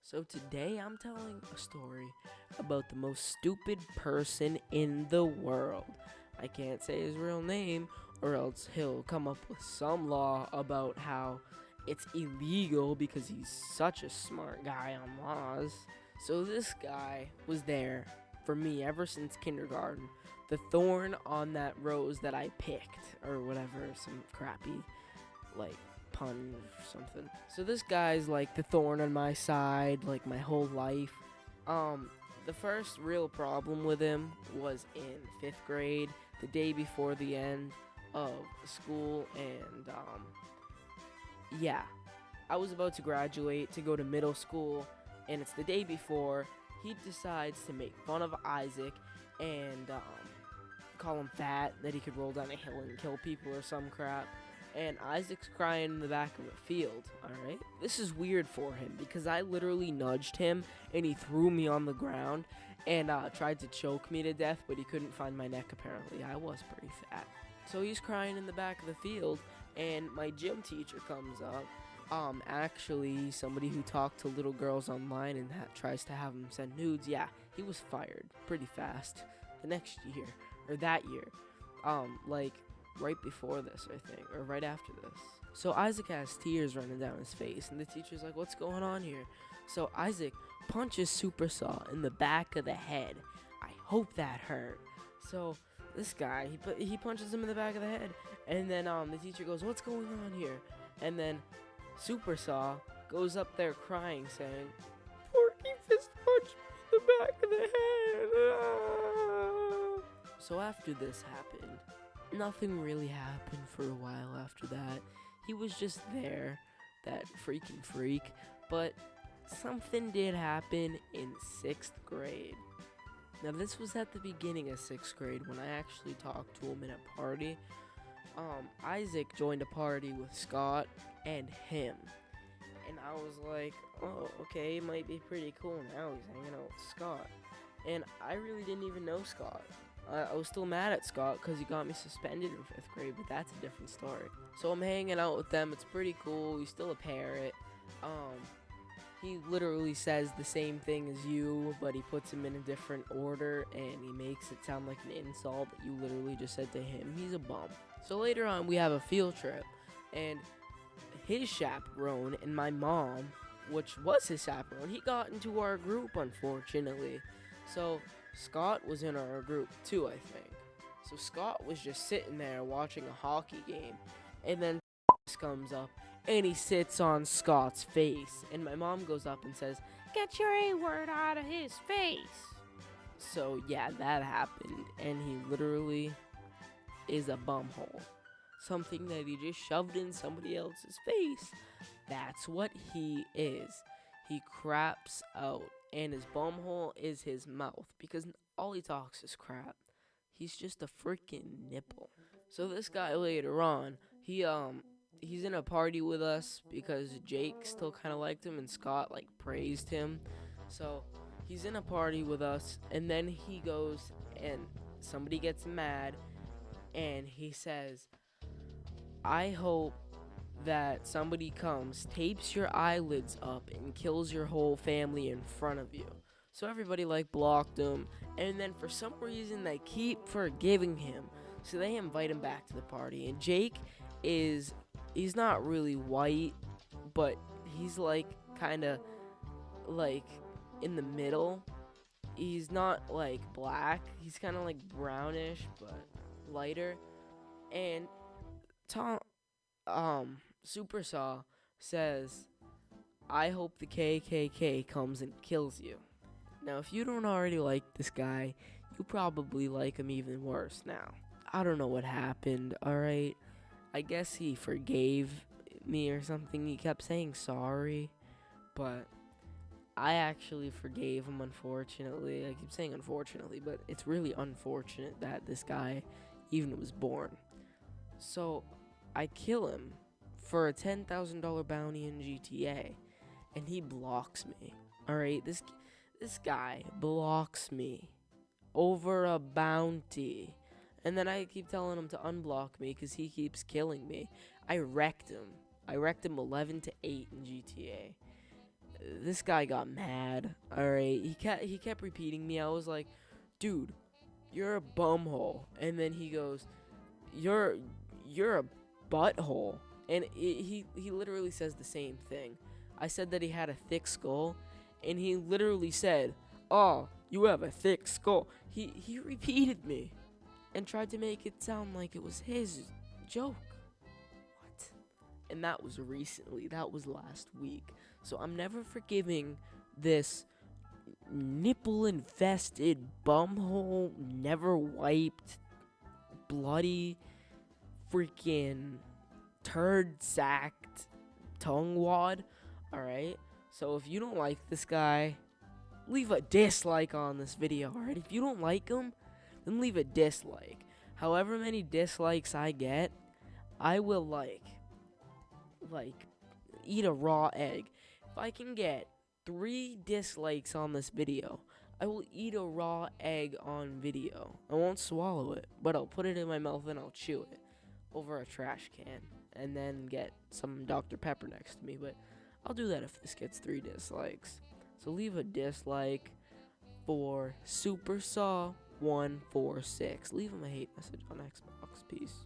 So today I'm telling a story about the most stupid person in the world. I can't say his real name or else he'll come up with some law about how it's illegal because he's such a smart guy on laws. So this guy was there for me ever since kindergarten. The thorn on that rose that I picked, or whatever, some crappy, like, pun or something. So this guy's like the thorn on my side, like my whole life. Um, the first real problem with him was in 5th grade, the day before the end of school, and yeah, I was about to graduate to go to middle school, and it's the day before. He decides to make fun of Isaac and call him fat, that he could roll down a hill and kill people or some crap. And Isaac's crying in the back of a field, alright? This is weird for him because I literally nudged him and he threw me on the ground and tried to choke me to death, but he couldn't find my neck apparently. I was pretty fat. So he's crying in the back of the field, and my gym teacher comes up. Actually, somebody who talked to little girls online and tries to have them send nudes. Yeah, he was fired pretty fast the next year, or that year. Like, right before this, I think, or right after this. So Isaac has tears running down his face, and the teacher's like, "What's going on here?" So Isaac punches Super Saw in the back of the head. I hope that hurt. So this guy, he punches him in the back of the head, and then the teacher goes, "What's going on here?" And then Super Saw goes up there crying, saying, "Porky fist punched me in the back of the head." Ah." So after this happened, nothing really happened for a while after that. He was just there, that freaking freak. But something did happen in 6th grade. Now, this was at the beginning of 6th grade when I actually talked to him in a party. Isaac joined a party with Scott and him. And I was like, oh, okay, it might be pretty cool now. He's hanging out with Scott. And I really didn't even know Scott. I was still mad at Scott because he got me suspended in 5th grade, but that's a different story. So I'm hanging out with them. It's pretty cool. He's still a parrot. He literally says the same thing as you, but he puts him in a different order, and he makes it sound like an insult that you literally just said to him. He's a bum. So later on, we have a field trip, and his chaperone and my mom, which was his chaperone, he got into our group, unfortunately. So Scott was in our group too, I think. So Scott was just sitting there watching a hockey game, and then comes up and he sits on Scott's face, and my mom goes up and says, "Get your A word out of his face." So yeah, that happened, and he literally is a bumhole. Something that he just shoved in somebody else's face. That's what he is. He craps out, and his bumhole is his mouth, because all he talks is crap. He's just a freaking nipple. So this guy later on, he's in a party with us because Jake still kind of liked him and Scott like praised him. So he's in a party with us, and then he goes and somebody gets mad, and he says, "I hope that somebody comes, tapes your eyelids up, and kills your whole family in front of you." So everybody like blocked him, and then for some reason they keep forgiving him. So they invite him back to the party, and Jake he's not really white, but he's like kind of like in the middle. He's not like black, he's kind of like brownish but lighter. And Tom Super Saw says, "I hope the KKK comes and kills you." Now, if you don't already like this guy, you probably like him even worse now. I don't know what happened, alright? I guess he forgave me or something. He kept saying sorry, but I actually forgave him, unfortunately. I keep saying unfortunately, but it's really unfortunate that this guy even was born. So I kill him for a $10,000 bounty in GTA, and he blocks me. Alright, this guy blocks me over a bounty. And then I keep telling him to unblock me because he keeps killing me. I wrecked him 11-8 in GTA. this guy got mad. All right, he kept repeating me. I was like, dude, you're a bumhole. And then he goes, you're a butthole. And he literally says the same thing. I said that he had a thick skull, and he literally said, "Oh, you have a thick skull." He repeated me and tried to make it sound like it was his joke. What? And that was recently. That was last week. So I'm never forgiving this nipple infested bumhole, never wiped, bloody, freaking turd sacked tongue wad. Alright? So if you don't like this guy, leave a dislike on this video. Alright? If you don't like him, then leave a dislike. However many dislikes I get, I will like eat a raw egg. If I can get 3 dislikes on this video, I will eat a raw egg on video. I won't swallow it, but I'll put it in my mouth and I'll chew it over a trash can, and then get some Dr. Pepper next to me. But I'll do that if this gets 3 dislikes. So leave a dislike for Super Saw 146. Leave him a hate message on Xbox. Peace.